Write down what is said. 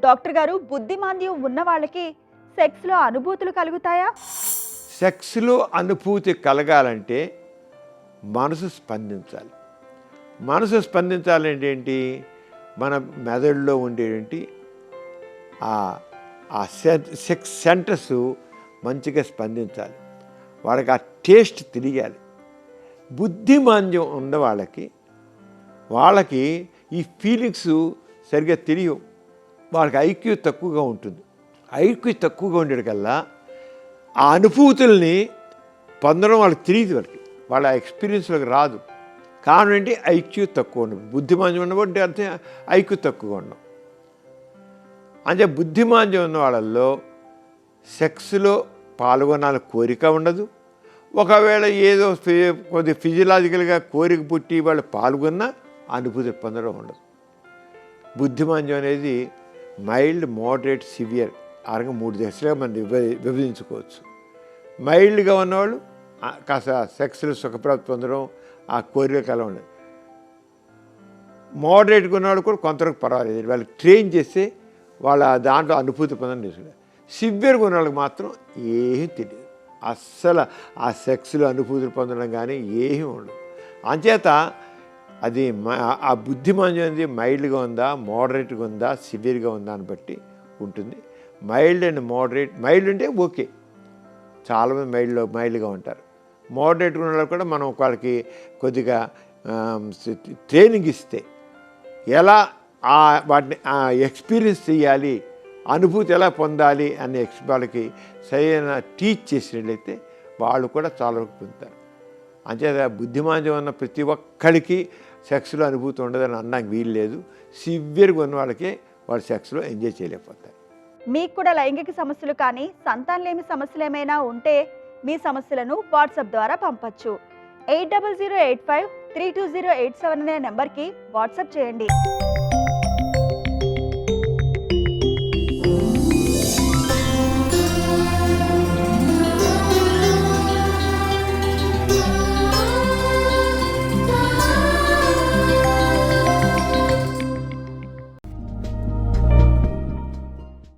Doctor గారు, బుద్ధిమాంద్యం ఉన్న వాళ్ళకి సెక్స్లో అనుభూతులు కలుగుతాయా? సెక్స్లో అనుభూతి కలగాలంటే మనసు స్పందించాలి. మనసు స్పందించాలంటే ఏంటి? మన మెదడులో ఉండేటువంటి ఆ సెక్స్ సెంటర్స్ మంచిగా స్పందించాలి. వాళ్ళకి ఆ టేస్ట్ తెలియాలి. బుద్ధిమాంద్యం ఉన్న వాళ్ళకి ఈ ఫీలింగ్స్ సరిగ్గా తెలియవు. వాళ్ళకి ఐక్యూ తక్కువగా ఉంటుంది. ఐక్యూ తక్కువగా ఉండేటికల్లా ఆ అనుభూతుల్ని పొందడం వాళ్ళకి తెలియదు. వాళ్ళ ఎక్స్పీరియన్స్లోకి రాదు. కారణం ఏంటి? ఐక్యూ తక్కువ ఉండదు. బుద్ధిమాంద్యం ఉన్నప్పుడు అర్థం ఐక్యూ తక్కువగా ఉండడం. అంటే బుద్ధిమాంద్యం ఉన్న వాళ్ళల్లో సెక్స్లో పాల్గొనాలని కోరిక ఉండదు. ఒకవేళ ఏదో కొద్ది ఫిజియలాజికల్గా కోరిక పుట్టి వాళ్ళు పాల్గొన్నా అనుభూతి పొందడం ఉండదు. బుద్ధిమాంద్యం అనేది మైల్డ్, మోడరేట్, సివియర్ ఆరంగా 3 దశలుగా మనం విభజించుకోవచ్చు. మైల్డ్గా ఉన్నవాళ్ళు కాస్త సెక్స్లో సుఖప్రాప్తి పొందడం, ఆ కోరిక కల ఉండదు. మోడరేట్గా ఉన్నవాళ్ళు కూడా కొంతవరకు పర్వాలేదు, వాళ్ళకి ట్రైన్ చేస్తే వాళ్ళ దాంట్లో అనుభూతి పొందడం నేర్చుకుంటారు. సివియర్గా ఉన్న వాళ్ళకి మాత్రం ఏమీ తెలియదు. అస్సలు ఆ సెక్స్లో అనుభూతులు పొందడం కానీ ఏమీ ఉండదు. అంచేత అది ఆ బుద్ధిమాంద్యం అనేది మైల్డ్గా ఉందా, మోడరేట్గా ఉందా, సివియర్గా ఉందా అని బట్టి ఉంటుంది. Mild and moderate. మైల్డ్ అంటే ఓకే, చాలామంది మైల్డ్గా ఉంటారు. మోడరేట్గా ఉన్న వాళ్ళు కూడా మనం వాళ్ళకి కొద్దిగా ట్రైనింగ్ ఇస్తే ఎలా వాటిని ఎక్స్పీరియన్స్ చేయాలి, అనుభూతి ఎలా పొందాలి అనే వాళ్ళకి సరైన టీచ్ చేసినట్లయితే వాళ్ళు కూడా చాలా వరకు పొందుతారు. అంచేత బుద్ధిమాంద్యం ఉన్న ప్రతి ఒక్కరికి సెక్స్లో అనుభూతి ఉండదని అనడానికి వీలు లేదు. సివియర్గా ఉన్న వాళ్ళకే వాళ్ళు సెక్స్లో ఎంజాయ్ చేయలేకపోతారు. మీకు కూడా లైంగిక సమస్యలు కానీ సంతానలేమి సమస్యలు ఏమైనా ఉంటే మీ సమస్యలను వాట్సాప్ ద్వారా పంపచ్చు. 8008532087 అనే నెంబర్కి వాట్సాప్ చేయండి.